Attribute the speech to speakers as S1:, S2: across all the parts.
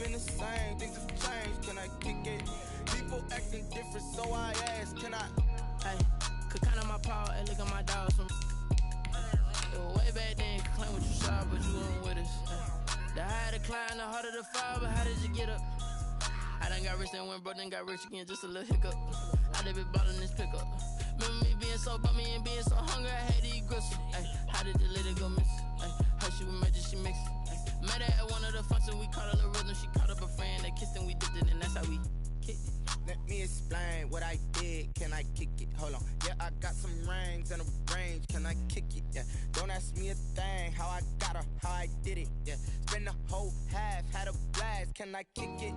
S1: been the same, things have changed, can I kick it? People acting different, so I ask, can I?
S2: Hey, could count on my power, and look at my dogs from way back then, could claim what you saw, but you weren't with us. The higher the climb, the harder the fall, but how did you get up? I done got rich and went broke, then got rich again, just a little hiccup. I done been ballin' this pickup. Remember me being so bummy and being so hungry, I had to eat gristle. Ay, how did the lady go miss? Ay, her she was magic, she mixed. Met her at one of the functions, we caught a little rhythm, she caught up a friend, they kissed and we dipped it, and that's how we kicked it.
S1: Let me explain what I did, can I kick it? Hold on, yeah, I got some rings and a range, can I kick it? Yeah, don't ask me a thing, how I got her, how I did it. Yeah, spend the whole half, had a blast, can I kick it?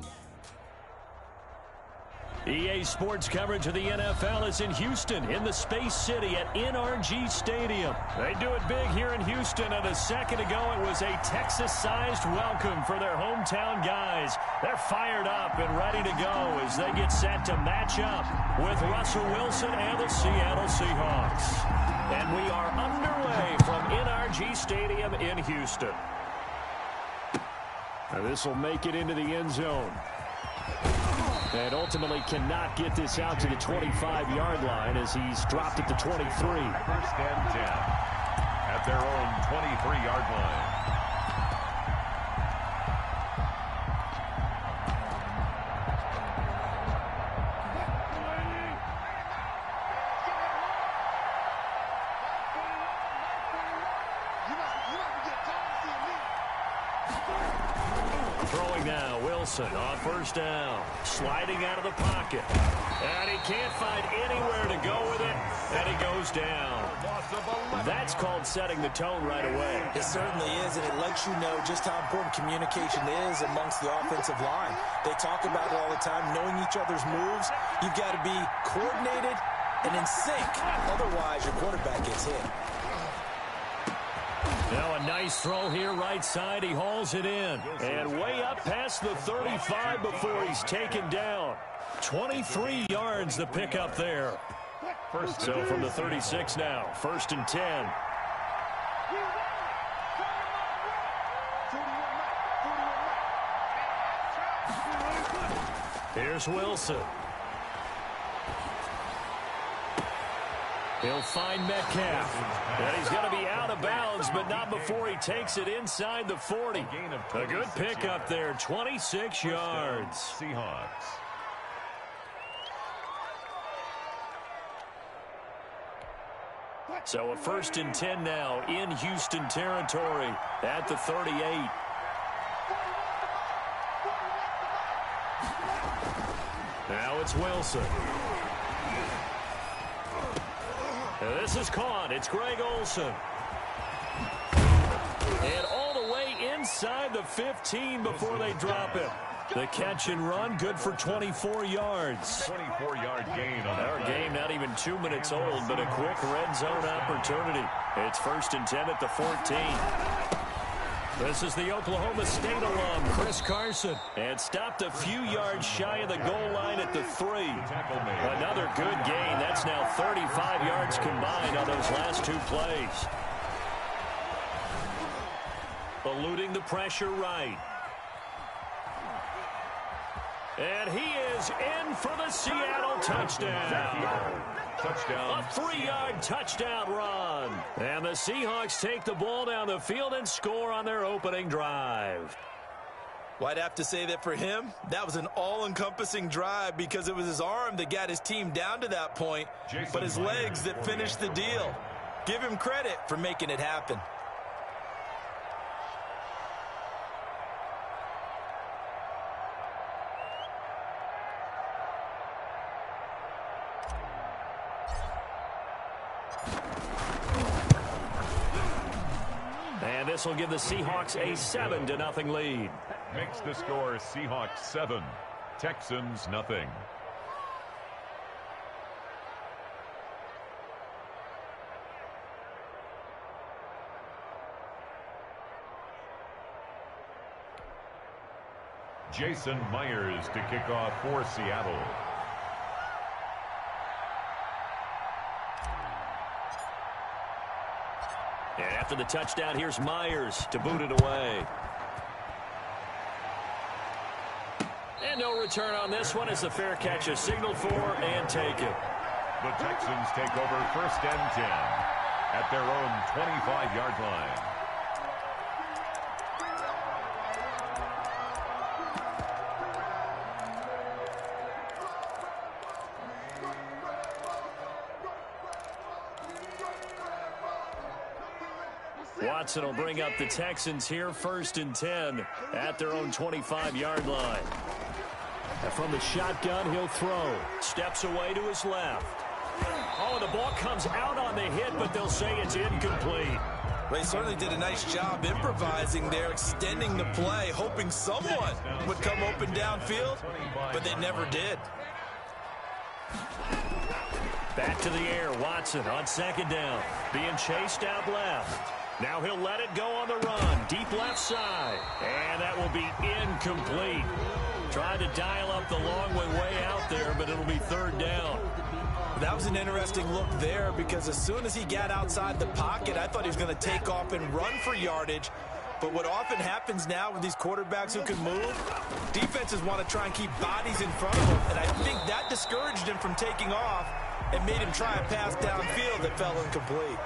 S3: EA Sports coverage of the NFL is in Houston, in the Space City at NRG Stadium. They do it big here in Houston, and a second ago it was a Texas-sized welcome for their hometown guys. They're fired up and ready to go as they get set to match up with Russell Wilson and the Seattle Seahawks. And we are underway from NRG Stadium in Houston. Now this will make it into the end zone. And ultimately cannot get this out to the 25-yard line as he's dropped at the 23.
S4: First and 10 at their own 23-yard line.
S3: Throwing now, Wilson on first down. Sliding out of the pocket. And he can't find anywhere to go with it. And he goes down. That's called setting the tone right away.
S5: It certainly is, and it lets you know just how important communication is amongst the offensive line. They talk about it all the time, knowing each other's moves. You've got to be coordinated and in sync. Otherwise, your quarterback gets hit.
S3: Now a nice throw here right side. He hauls it in. And way up past the 35 before he's taken down. 23 yards the pickup there. So from the 36 now, first and 10. Here's Wilson. He'll find Metcalf. And he's going to be out of bounds, but not before he takes it inside the 40. A good pickup there, 26 yards.
S4: Seahawks.
S3: So a first and 10 now in Houston territory at the 38. Now it's Wilson. This is caught. It's Greg Olsen. And all the way inside the 15 before they drop it. The catch and run, good for 24 yards.
S4: 24-yard gain on
S3: Our game not even 2 minutes old, but a quick red zone opportunity. It's first and 10 at the 14. This is the Oklahoma State alum, Chris Carson. And stopped a few yards shy of the goal line at the 3. Another good gain. That's now 35 yards combined on those last two plays. Eluding the pressure right. And he is in for the Seattle touchdown.
S4: Touchdown.
S3: A 3-yard touchdown run. And the Seahawks take the ball down the field and score on their opening drive.
S5: Well, I'd have to say that for him, that was an all-encompassing drive because it was his arm that got his team down to that point, but his legs that finished the deal. Give him credit for making it happen.
S3: And this will give the Seahawks a 7-0 lead.
S4: Makes the score Seahawks 7, Texans nothing. Jason Myers to kick off for Seattle.
S3: And after the touchdown, here's Myers to boot it away. And no return on this one as the fair catch is signaled for and taken.
S4: The Texans take over 1st and 10 at their own 25-yard line.
S3: Watson will bring up the Texans here 1st and 10 at their own 25-yard line. And from the shotgun, he'll throw. Steps away to his left. Oh, the ball comes out on the hit, but they'll say it's incomplete.
S5: Well, he certainly did a nice job improvising there, extending the play, hoping someone would come open downfield, but they never did.
S3: Back to the air, Watson on 2nd down, being chased out left. Now he'll let it go on the run, deep left side, and that will be incomplete. Tried to dial up the long way out there, but it'll be 3rd down.
S5: That was an interesting look there because as soon as he got outside the pocket, I thought he was going to take off and run for yardage. But what often happens now with these quarterbacks who can move, defenses want to try and keep bodies in front of them, and I think that discouraged him from taking off and made him try a pass downfield that fell incomplete.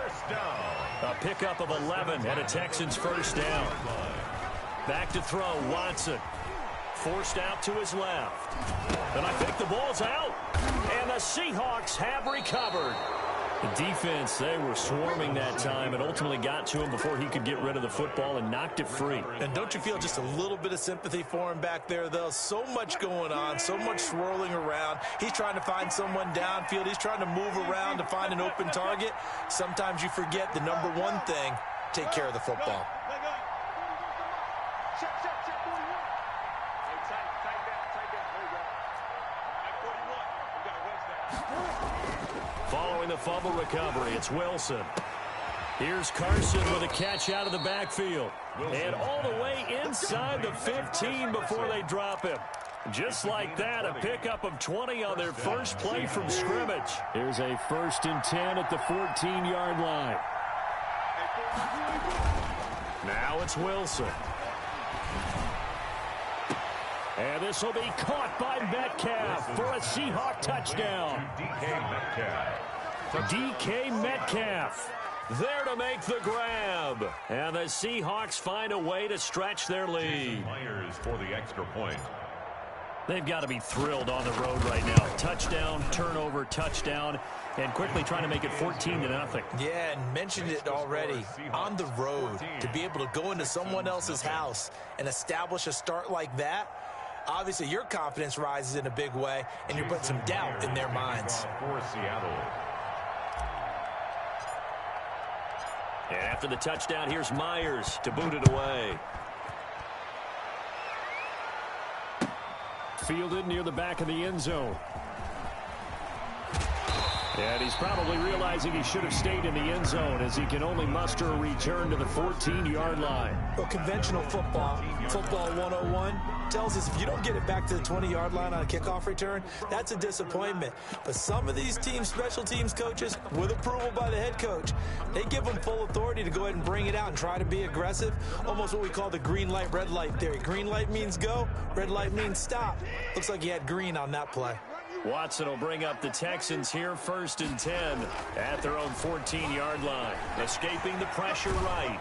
S3: A pickup of 11 and a Texans 1st down. Back to throw, Watson. Forced out to his left. And I think the ball's out. And the Seahawks have recovered. The defense, they were swarming that time and ultimately got to him before he could get rid of the football and knocked it free.
S5: And don't you feel just a little bit of sympathy for him back there, though? So much going on, so much swirling around. He's trying to find someone downfield. He's trying to move around to find an open target. Sometimes you forget the number one thing, take care of the football.
S3: Following the fumble recovery, it's Wilson. Here's Carson with a catch out of the backfield. And all the way inside the 15 before they drop him. Just like that, a pickup of 20 on their first play from scrimmage. Here's a 1st and 10 at the 14-yard line. Now it's Wilson. And this will be caught by Metcalf for a Seahawk touchdown. DK Metcalf there to make the grab. And the Seahawks find a way to stretch their lead.
S4: Myers for the extra point.
S3: They've got to be thrilled on the road right now. Touchdown, turnover, touchdown, and quickly trying to make it 14-0.
S5: Yeah, and mentioned it already. On the road, to be able to go into someone else's house and establish a start like that, obviously your confidence rises in a big way, and you put some doubt in their minds.
S4: For Seattle.
S3: And after the touchdown, here's Myers to boot it away. Fielded near the back of the end zone. And he's probably realizing he should have stayed in the end zone as he can only muster a return to the 14-yard line.
S5: Well, conventional football 101, tells us if you don't get it back to the 20-yard line on a kickoff return, that's a disappointment. But some of these teams, special teams coaches, with approval by the head coach, they give them full authority to go ahead and bring it out and try to be aggressive, almost what we call the green light, red light theory. Green light means go, red light means stop. Looks like he had green on that play.
S3: Watson will bring up the Texans here 1st and 10 at their own 14-yard line. Escaping the pressure right.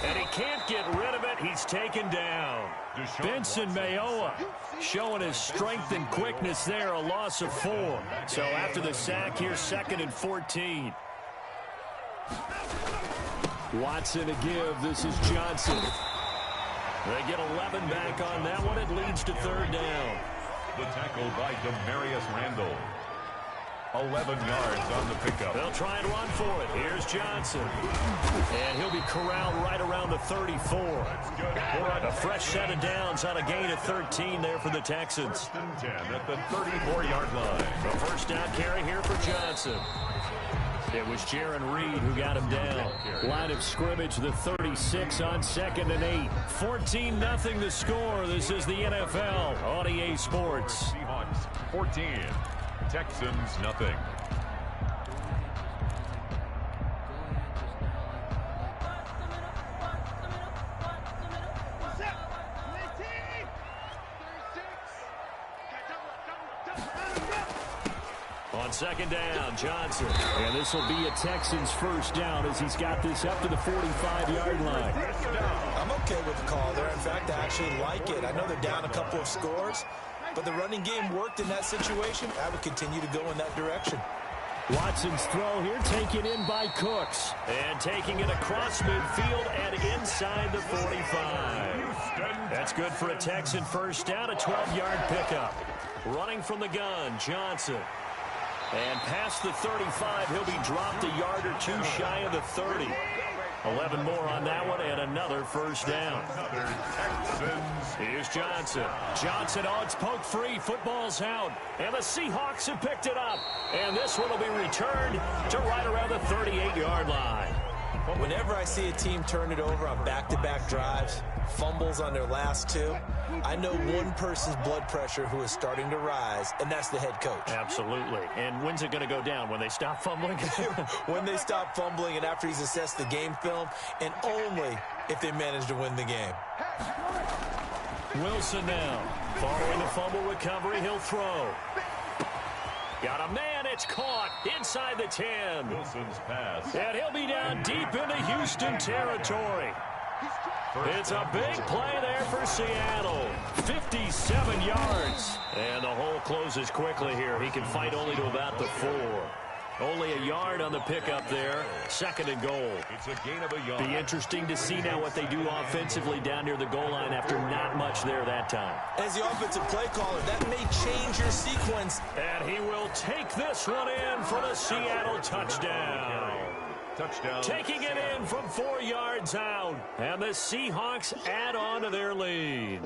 S3: And he can't get rid of it. He's taken down. Benson Mayowa showing his strength and quickness there, a loss of 4. So after the sack, here's 2nd and 14. Watson to give. This is Johnson. They get 11 back on that one. It leads to 3rd down.
S4: The tackle by Demarius Randall. 11 yards on the pickup.
S3: They'll try and run for it. Here's Johnson. And he'll be corralled right around the 34. A fresh set of downs on a gain of 13 there for the Texans.
S4: 1st and 10 at the 34-yard line.
S3: The first down carry here for Johnson. It was Jaron Reed who got him down. Line of scrimmage, the 36 on 2nd and 8. 14-0 the score. This is the NFL on EA Sports.
S4: Seahawks 14, Texans nothing.
S3: On second down, Johnson. And this will be a Texans first down as he's got this up to the 45-yard line.
S5: I'm okay with the call there. In fact, I actually like it. I know they're down a couple of scores, but the running game worked in that situation. I would continue to go in that direction.
S3: Watson's throw here taken in by Cooks. And taking it across midfield and inside the 45. That's good for a Texan first down, a 12-yard pickup. Running from the gun, Johnson. And past the 35, he'll be dropped a yard or two shy of the 30. 11 more on that one and another first down. Here's Johnson. Johnson, oh, it's poked free. Football's out. And the Seahawks have picked it up. And this one will be returned to right around the 38-yard line.
S5: Whenever I see a team turn it over on back-to-back drives, fumbles on their last two, I know one person's blood pressure who is starting to rise, and that's the head coach.
S3: Absolutely. And when's it going to go down? When they stop fumbling?
S5: When they stop fumbling and after he's assessed the game film, and only if they manage to win the game.
S3: Wilson now. Following the fumble recovery, he'll throw. Got a man, it's caught inside the 10.
S4: Wilson's pass.
S3: And he'll be down deep into Houston territory. It's a big play there for Seattle. 57 yards. And the hole closes quickly here. He can fight only to about the 4. Only a yard on the pickup there. Second and goal.
S4: It's a gain of a yard.
S3: Be interesting to see now what they do offensively down near the goal line after not much there that time.
S5: As the offensive play caller, that may change your sequence.
S3: And he will take this one in for the Seattle touchdown.
S4: Touchdown.
S3: Taking it in from 4 yards out. And the Seahawks add on to their lead.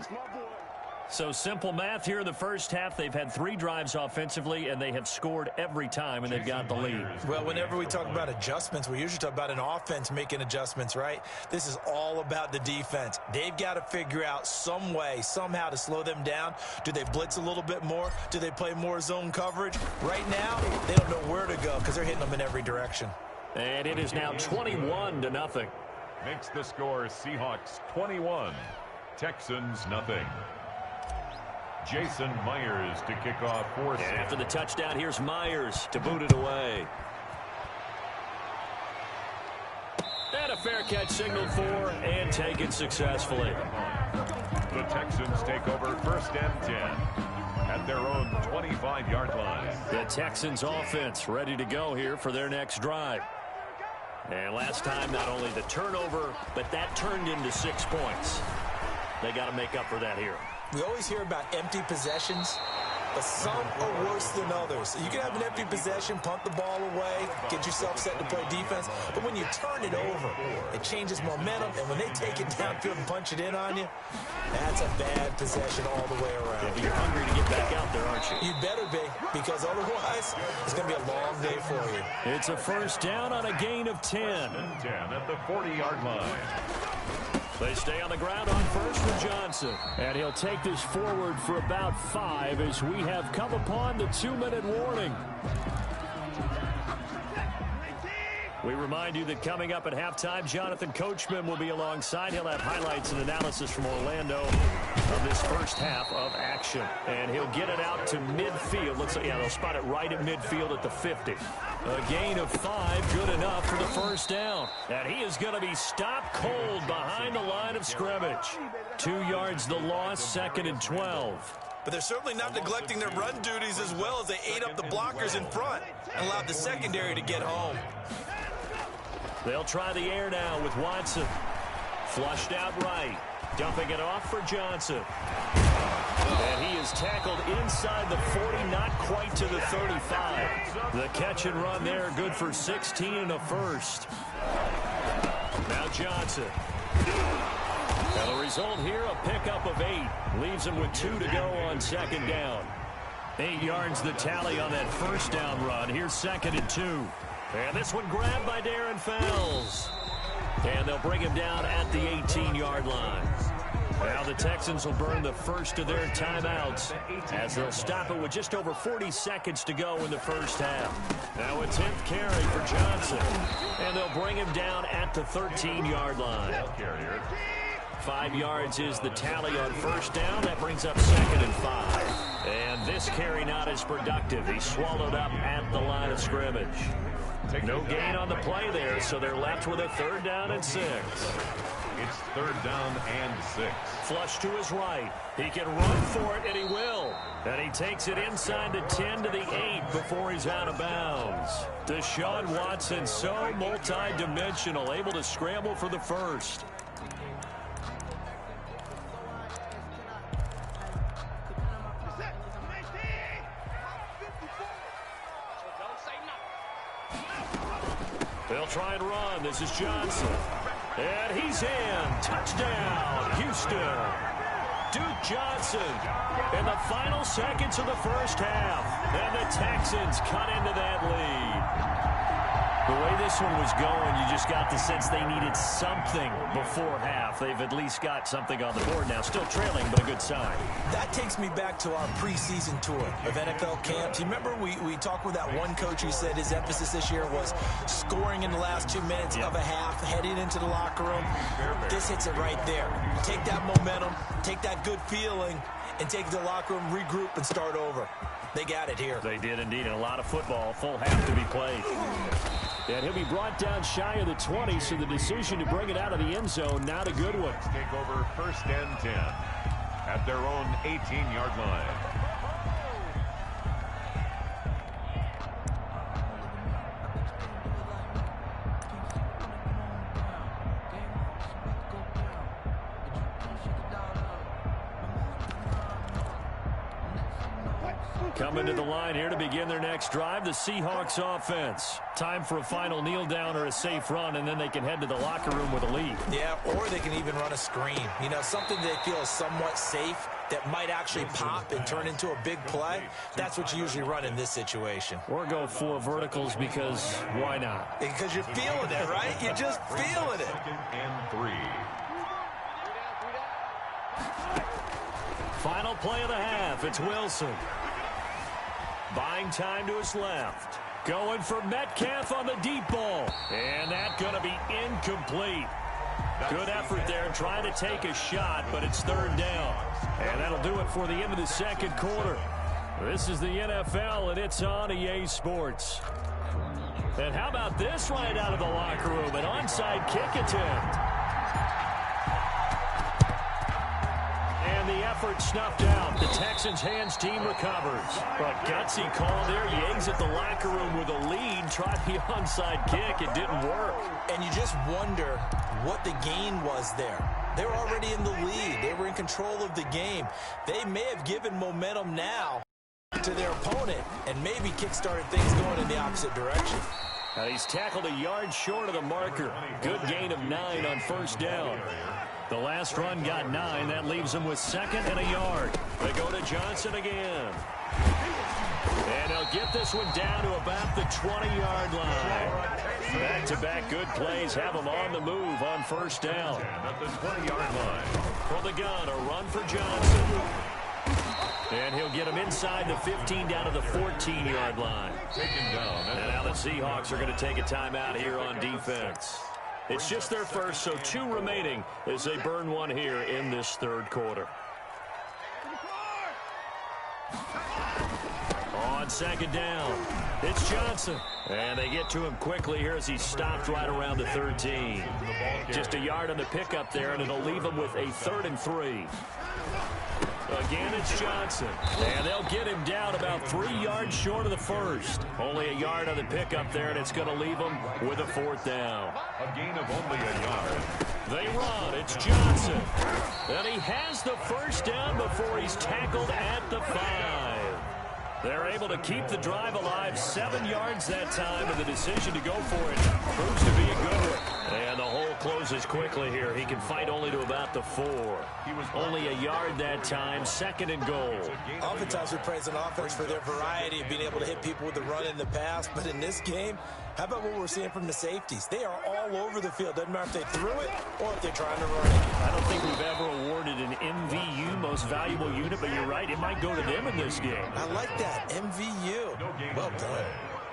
S3: So simple math here in the first half. They've had 3 drives offensively, and they have scored every time, and they've got the lead.
S5: Well, whenever we talk about adjustments, we usually talk about an offense making adjustments, right? This is all about the defense. They've got to figure out some way, somehow to slow them down. Do they blitz a little bit more? Do they play more zone coverage? Right now, they don't know where to go because they're hitting them in every direction.
S3: And it is now 21-0.
S4: Makes the score Seahawks 21, Texans nothing. Jason Myers to kick off for Seattle.
S3: After the touchdown, here's Myers to boot it away. And a fair catch signaled for and taken successfully.
S4: The Texans take over first and 10 at their own 25-yard line.
S3: The Texans offense ready to go here for their next drive. And last time, not only the turnover, but that turned into 6 points. They got to make up for that here.
S5: We always hear about empty possessions, but some are worse than others. You can have an empty possession, punt the ball away, get yourself set to play defense, but when you turn it over, it changes momentum, and when they take it downfield and punch it in on you, that's a bad possession all the way around.
S3: You're hungry to get back out there, aren't you?
S5: You better be, because otherwise, it's going to be a long day for you.
S3: It's a first down on a gain of 10.
S4: 10 at the 40-yard line.
S3: They stay on the ground on first for Johnson. And he'll take this forward for about 5 as we have come upon the 2-minute warning. We remind you that coming up at halftime, Jonathan Coachman will be alongside. He'll have highlights and analysis from Orlando of this first half of action. And he'll get it out to midfield. Looks like, they'll spot it right at midfield at the 50. A gain of 5, good enough for the first down. And he is going to be stopped cold behind the line of scrimmage. 2 yards the loss, second and 12.
S5: But they're certainly not neglecting their run duties as well as they ate up the blockers in front and allowed the secondary to get home.
S3: They'll try the air now with Watson. Flushed out right. Dumping it off for Johnson. And he is tackled inside the 40, not quite to the 35. The catch and run there, good for 16 and a first. Now Johnson. And the result here, a pickup of 8. Leaves him with 2 to go on second down. 8 yards the tally on that first down run. Here's second and 2. And this one grabbed by Darren Fells. And they'll bring him down at the 18-yard line. Now the Texans will burn the first of their timeouts as they'll stop it with just over 40 seconds to go in the first half. Now a 10th carry for Johnson. And they'll bring him down at the 13-yard line. 5 yards is the tally on first down. That brings up second and 5. And this carry not as productive. He swallowed up at the line of scrimmage. No gain on the play there, so they're left with a 3rd down and 6.
S4: It's 3rd down and 6.
S3: Flush to his right. He can run for it, and he will. And he takes it inside the 10 to the 8 before he's out of bounds. Deshaun Watson, so multi-dimensional, able to scramble for the 1st. They'll try and run. This is Johnson. And he's in. Touchdown, Houston. Duke Johnson in the final seconds of the first half. And the Texans cut into that lead. The way this one was going, you just got the sense they needed something before half. They've at least got something on the board now. Still trailing, but a good sign.
S5: That takes me back to our preseason tour of NFL camps. You remember we talked with that one coach who said his emphasis this year was scoring in the last 2 minutes of a half, heading into the locker room. This hits it right there. Take that momentum, take that good feeling, and take it to the locker room, regroup, and start over. They got it here.
S3: They did indeed, and a lot of football, full half to be played. And he'll be brought down shy of the 20, so the decision to bring it out of the end zone, not a good one.
S4: Take over 1st and 10 at their own 18-yard line.
S3: Coming to the line here to begin their next drive, the Seahawks offense. Time for a final kneel down or a safe run, and then they can head to the locker room with a lead.
S5: Yeah, or they can even run a screen. You know, something they feel is somewhat safe that might actually pop and turn into a big play. That's what you usually run in this situation.
S3: Or go 4 verticals because why not?
S5: Because you're feeling it, right? You're just feeling it.
S4: 2nd and 3.
S3: Final play of the half. It's Wilson. Buying time to his left. Going for Metcalf on the deep ball. And that's going to be incomplete. Good effort there trying to take a shot, but it's 3rd down. And that'll do it for the end of the 2nd quarter. This is the NFL, and it's on EA Sports. And how about this right out of the locker room? An onside kick attempt. And the effort snuffed out. The Texans' hands team recovers. But gutsy call there. You exit the locker room with a lead. Tried the onside kick. It didn't work.
S5: And you just wonder what the gain was there. They were already in the lead. They were in control of the game. They may have given momentum now to their opponent and maybe kick-started things going in the opposite direction.
S3: He's tackled a yard short of the marker. Good gain of 9 on 1st down. The last run got 9. That leaves them with 2nd and a yard. They go to Johnson again. And they'll get this one down to about the 20-yard line. Back-to-back good plays have them on the move on 1st down.
S4: At the 20-yard line.
S3: For the gun, a run for Johnson. And he'll get him inside the 15 down to the 14-yard line.
S4: Taken down.
S3: And now the Seahawks are going to take a timeout here on defense. It's just their first, so 2 remaining as they burn one here in this 3rd quarter. On 2nd down, it's Johnson. And they get to him quickly here as he's stopped right around the 13. Just a yard on the pickup there, and it'll leave him with a 3rd and 3. Again, it's Johnson. And they'll get him down about 3 yards short of the 1st. Only a yard on the pickup there, and it's going to leave him with a 4th down.
S4: A gain of only a yard.
S3: They run. It's Johnson. And he has the 1st down before he's tackled at the 5. They're able to keep the drive alive. 7 yards that time, and the decision to go for it proves to be a good one. And the hole closes quickly here. He can fight only to about the 4. He was only a yard that time. 2nd and goal.
S5: Oftentimes we praise an offense for their variety of being able to hit people with the run in the pass. But in this game, how about what we're seeing from the safeties? They are all over the field. Doesn't matter if they threw it or if they're trying to run it.
S3: I don't think we've ever awarded an MVU, most valuable unit, but you're right. It might go to them in this game.
S5: I like that. MVU. Well done.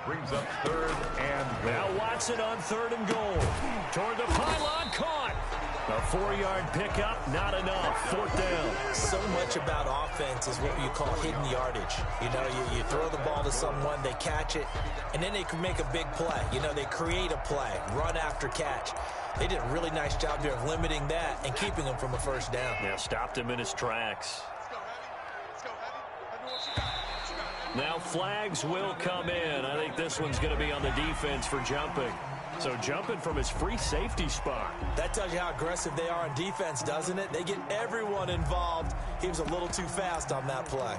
S4: Brings up 3rd and goal.
S3: Now Watson on 3rd and goal. Toward the pylon, caught. A 4-yard pickup, not enough. 4th down.
S5: So much about offense is what you call hidden yardage. You know, you throw the ball to someone, they catch it, and then they can make a big play. You know, they create a play, run after catch. They did a really nice job there of limiting that and keeping him from a first down.
S3: Yeah, stopped him in his tracks. Now flags will come in. I think this one's going to be on the defense for jumping. So jumping from his free safety spot.
S5: That tells you how aggressive they are on defense, doesn't it? They get everyone involved. He was a little too fast on that play.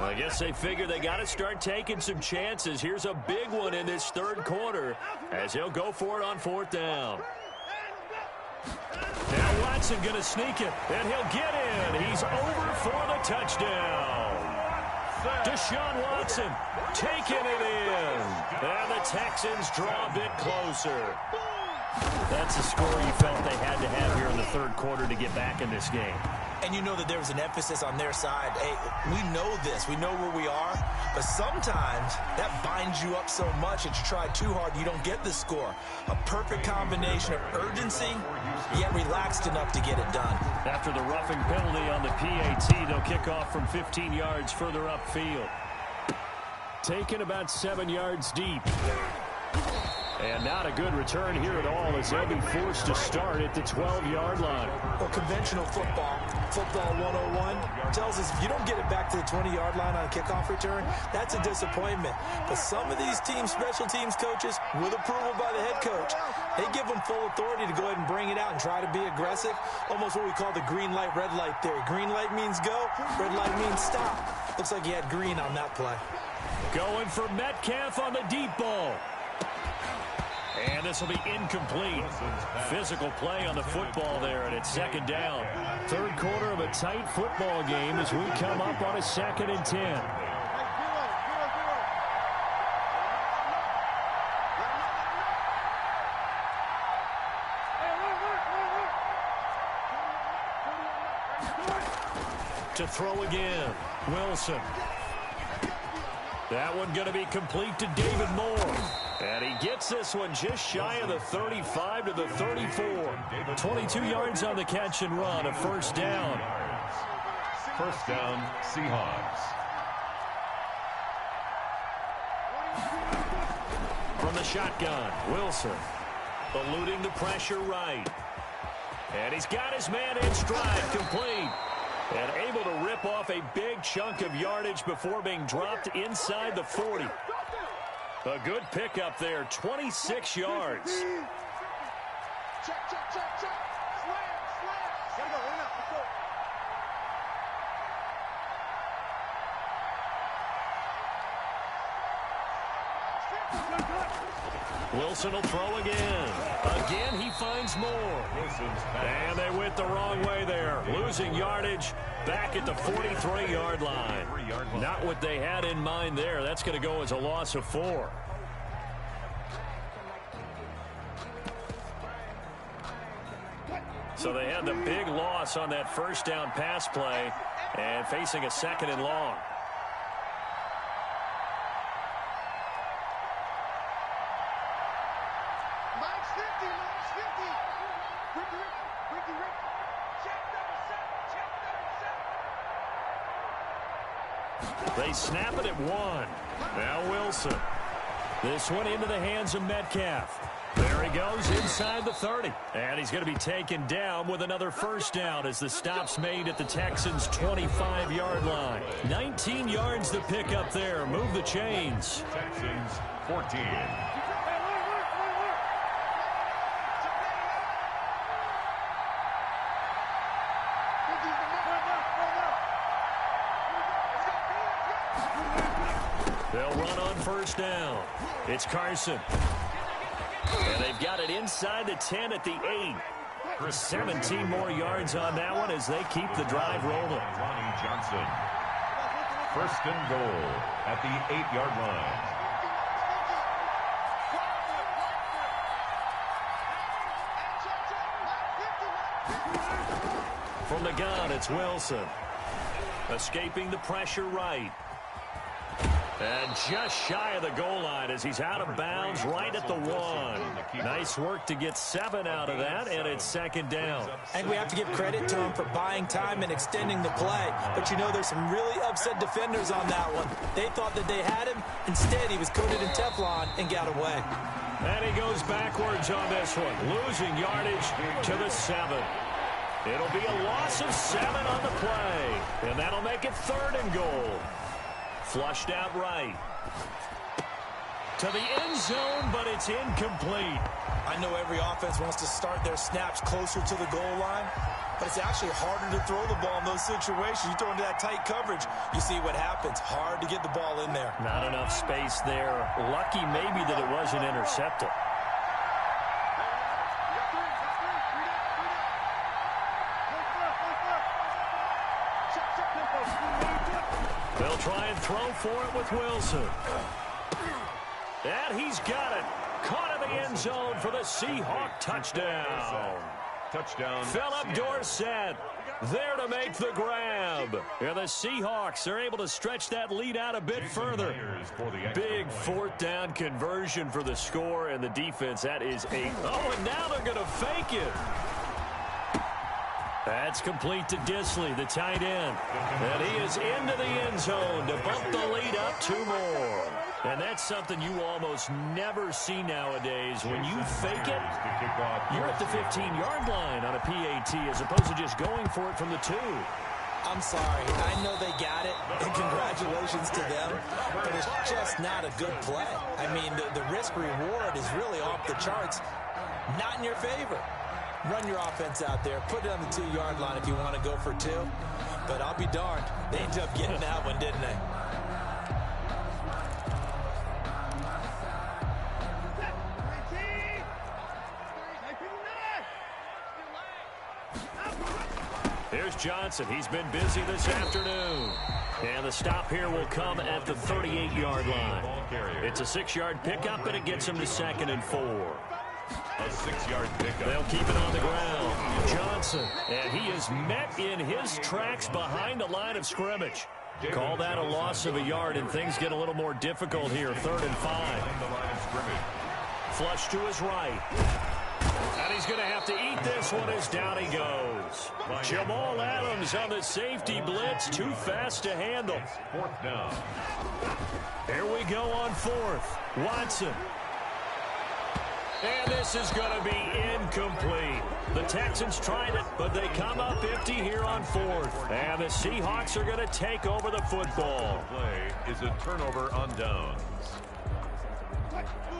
S3: I guess they figure they got to start taking some chances. Here's a big one in this 3rd quarter as he'll go for it on 4th down. Now Watson going to sneak it, and he'll get in. He's over for the touchdown. Deshaun Watson taking it in. And the Texans draw a bit closer. That's a score you felt they had to have here in the 3rd quarter to get back in this game.
S5: And you know that there was an emphasis on their side. Hey, we know this. We know where we are. But sometimes that binds you up so much that you try too hard, you don't get the score. A perfect combination of urgency, yet relaxed enough to get it done.
S3: After the roughing penalty on the PAT, they'll kick off from 15 yards further upfield. Taken about 7 yards deep. And not a good return here at all as they'll be forced to start at the 12-yard line.
S5: Well, conventional football 101, tells us if you don't get it back to the 20-yard line on a kickoff return, that's a disappointment. But some of these special teams coaches, with approval by the head coach, they give them full authority to go ahead and bring it out and try to be aggressive. Almost what we call the green light, red light theory. Green light means go, red light means stop. Looks like he had green on that play.
S3: Going for Metcalf on the deep ball. And this will be incomplete. Physical play on the football there, and it's 2nd down. 3rd quarter of a tight football game as we come up on a 2nd and 10. To throw again, Wilson. That one going to be complete to David Moore. And he gets this one just shy of the 35 to the 34. 22 yards on the catch and run, a 1st down.
S4: 1st down, Seahawks.
S3: From the shotgun, Wilson eluding the pressure right. And he's got his man in stride, complete. And able to rip off a big chunk of yardage before being dropped inside the 40. A good pickup there, 26 yards.
S6: Check. Slam. Gotta go, let's go.
S3: Wilson will throw again. Again, he finds more. And they went the wrong way there. Losing yardage back at the 43-yard line. Not what they had in mind there. That's going to go as a loss of 4. So they had the big loss on that 1st down pass play and facing a 2nd and long. They snap it at 1. Now Wilson. This one into the hands of Metcalf. There he goes inside the 30. And he's going to be taken down with another 1st down as the stop's made at the Texans' 25-yard line. 19 yards to pick up there. Move the chains.
S4: Texans 14.
S3: They'll run on 1st down. It's Carson. And they've got it inside the 10 at the 8. 17 more yards on that one as they keep the drive rolling.
S4: Ronnie Johnson. 1st and goal at the 8-yard line.
S3: From the gun, it's Wilson. Escaping the pressure right. And just shy of the goal line as he's out of bounds right at the 1. Nice work to get 7 out of that, and it's second down.
S5: I think we have to give credit to him for buying time and extending the play. But, you know, there's some really upset defenders on that one. They thought that they had him. Instead, he was coated in Teflon and got away.
S3: And he goes backwards on this one, losing yardage to the 7. It'll be a loss of 7 on the play, and that'll make it 3rd and goal. Flushed out right. To the end zone, but it's incomplete.
S5: I know every offense wants to start their snaps closer to the goal line, but it's actually harder to throw the ball in those situations. You throw into that tight coverage, you see what happens. Hard to get the ball in there.
S3: Not enough space there. Lucky maybe that it wasn't intercepted. They'll try and throw for it with Wilson. And he's got it. Caught in the end zone for the Seahawk touchdown.
S4: Touchdown.
S3: Philip Dorsett there to make the grab. And the Seahawks are able to stretch that lead out a bit further. Big 4th down conversion for the score, and the defense, that is a... Oh, and now they're going to fake it. That's complete to Disley, the tight end. And he is into the end zone to bump the lead up 2 more. And that's something you almost never see nowadays. When you fake it, you're at the 15-yard line on a PAT as opposed to just going for it from the 2.
S5: I'm sorry. I know they got it, and congratulations to them, but it's just not a good play. I mean, the risk-reward is really off the charts. Not in your favor. Run your offense out there. Put it on the 2-yard line if you want to go for 2. But I'll be darned. They ended up getting that one, didn't they?
S3: Here's Johnson. He's been busy this afternoon. And the stop here will come at the 38-yard line. It's a 6-yard pickup, and it gets him to 2nd and 4.
S4: A 6-yard pickup.
S3: They'll keep it on the ground. Johnson, and he is met in his tracks behind the line of scrimmage. Call that a loss of a yard, and things get a little more difficult here. 3rd and 5. Flush to his right. And he's going to have to eat this one as down he goes. Jamal Adams on the safety blitz. Too fast to handle.
S4: 4th down.
S3: Here we go on 4th. Watson. And this is going to be incomplete. The Texans tried it, but they come up empty here on 4th. And the Seahawks are going to take over the football.
S4: Play is a turnover on downs.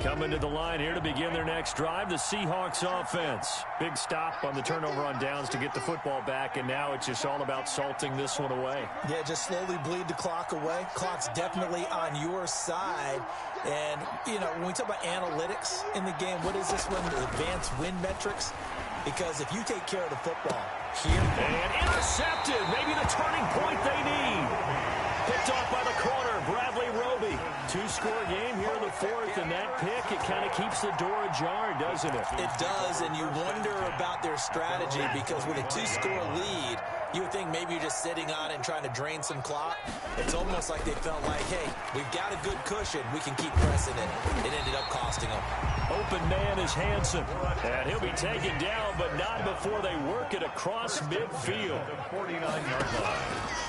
S3: Coming to the line here to begin their next drive, the Seahawks offense. Big stop on the turnover on downs to get the football back, and now it's just all about salting this one away.
S5: Yeah, just slowly bleed the clock away. Clock's definitely on your side. And, you know, when we talk about analytics in the game, what is this one? The advanced win metrics? Because if you take care of the football here.
S3: And intercepted. Maybe the turning point they need. Picked off by the corner, Bradley Roby. 2-score game here in the 4th, and that pick, it kind of keeps the door ajar, doesn't it?
S5: It does, and you wonder about their strategy because with a 2-score lead, you would think maybe you're just sitting on it and trying to drain some clock. It's almost like they felt like, hey, we've got a good cushion. We can keep pressing it. It ended up costing them.
S3: Open man is Hansen, and he'll be taken down, but not before they work it across midfield.
S4: 49-yard line.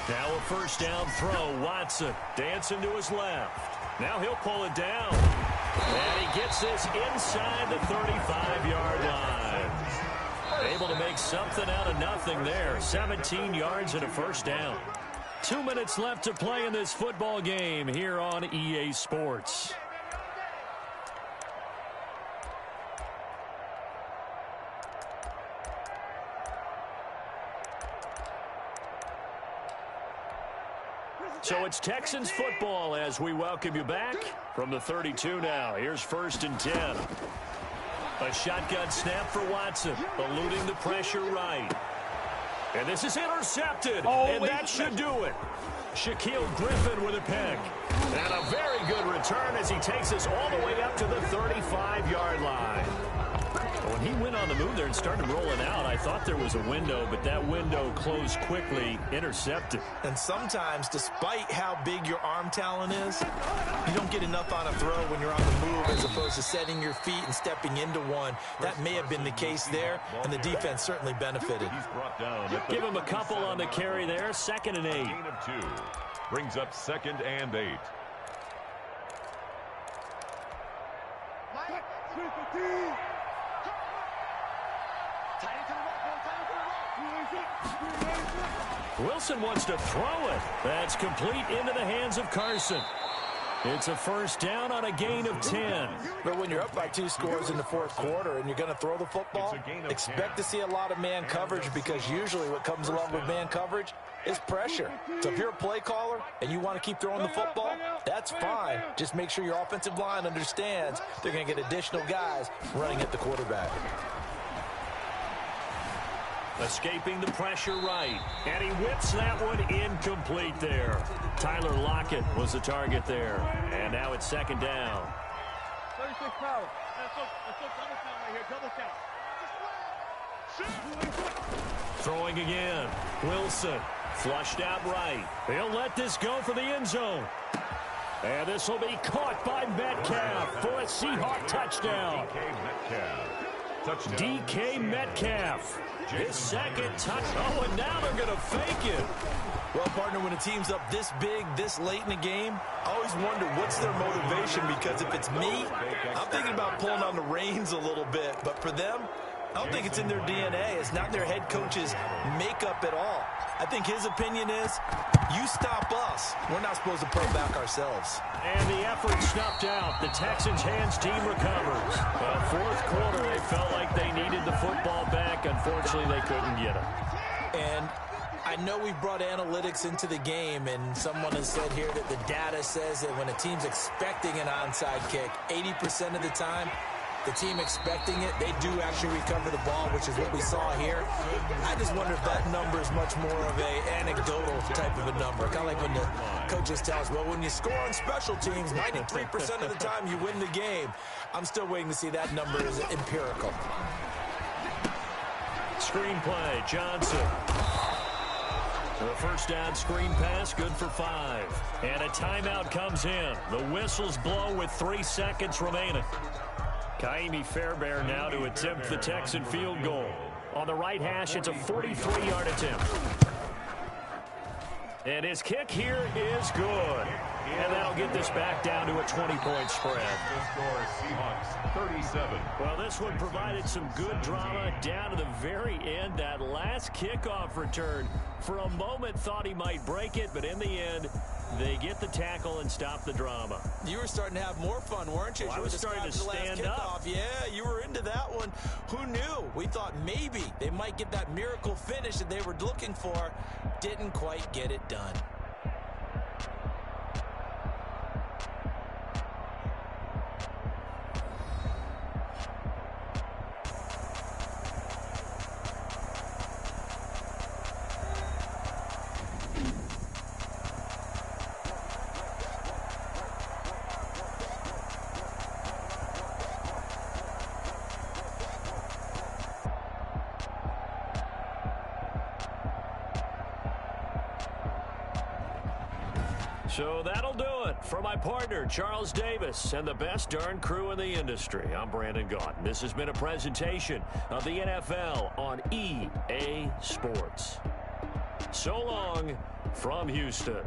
S3: Now a 1st down throw. Watson dancing to his left. Now he'll pull it down. And he gets this inside the 35-yard line. Able to make something out of nothing there. 17 yards and a 1st down. 2 minutes left to play in this football game here on EA Sports. So it's Texans football as we welcome you back from the 32 now. Here's 1st and 10. A shotgun snap for Watson, eluding the pressure right. And this is intercepted, and that should do it. Shaquille Griffin with a pick. And a very good return as he takes us all the way up to the 35-yard line. When he went on the move there and started rolling out, I thought there was a window, but that window closed quickly, intercepted.
S5: And sometimes, despite how big your arm talent is, you don't get enough on a throw when you're on the move as opposed to setting your feet and stepping into one. That may have been the case there, and the defense certainly benefited.
S3: Give him a couple on the carry there, 2nd and 8.
S4: Gain of 2. Brings up 2nd and 8.
S3: Wilson wants to throw it. That's complete into the hands of Carson. It's a first down on a gain of 10.
S5: But when you're up by 2 scores in the 4th quarter and you're going to throw the football, expect to see a lot of man coverage, because usually what comes along with man coverage is pressure. So if you're a play caller and you want to keep throwing the football, that's fine. Just make sure your offensive line understands they're going to get additional guys running at the quarterback.
S3: Escaping the pressure right. And he whips that one incomplete there. Tyler Lockett was the target there. And now it's 2nd down.
S6: 36 power. Let's go double count right here. Double count.
S3: Throwing again. Wilson flushed out right. He'll let this go for the end zone. And this will be caught by Metcalf for a Seahawk touchdown. DK Metcalf. His 2nd touch. Oh, and now they're going to fake it.
S5: Well, partner, when a team's up this big, this late in the game, I always wonder what's their motivation, because if it's me, I'm thinking about pulling on the reins a little bit. But for them, I don't think it's in their DNA. It's not their head coach's makeup at all. I think his opinion is, you stop us. We're not supposed to pull back ourselves.
S3: And the effort snuffed out. The Texans' hands team recovers. 4th quarter, they felt like they needed the football back. Unfortunately, they couldn't get it.
S5: And I know we've brought analytics into the game, and someone has said here that the data says that when a team's expecting an onside kick, 80% of the time, the team expecting it, they do actually recover the ball, which is what we saw here. I just wonder if that number is much more of an anecdotal type of a number. Kind of like when the coaches tell us, well, when you score on special teams, 93% of the time you win the game. I'm still waiting to see that number is empirical.
S3: Screenplay, Johnson. The first down screen pass, good for 5. And a timeout comes in. The whistles blow with 3 seconds remaining. Kaimi Fairbairn now to attempt the Texan field goal. On the right hash, it's a 43-yard attempt. And his kick here is good. And that'll get this back down to a 20-point spread.
S4: The score, Seahawks 37.
S3: Well, this one provided some good drama down to the very end. That last kickoff return, for a moment thought he might break it, but in the end, they get the tackle and stop the drama.
S5: You were starting to have more fun, weren't you?
S3: Well, I was starting to stand up.
S5: Yeah, you were into that one. Who knew? We thought maybe they might get that miracle finish that they were looking for. Didn't quite get it done.
S3: So that'll do it for my partner, Charles Davis, and the best darn crew in the industry. I'm Brandon Gaudin. This has been a presentation of the NFL on EA Sports. So long from Houston.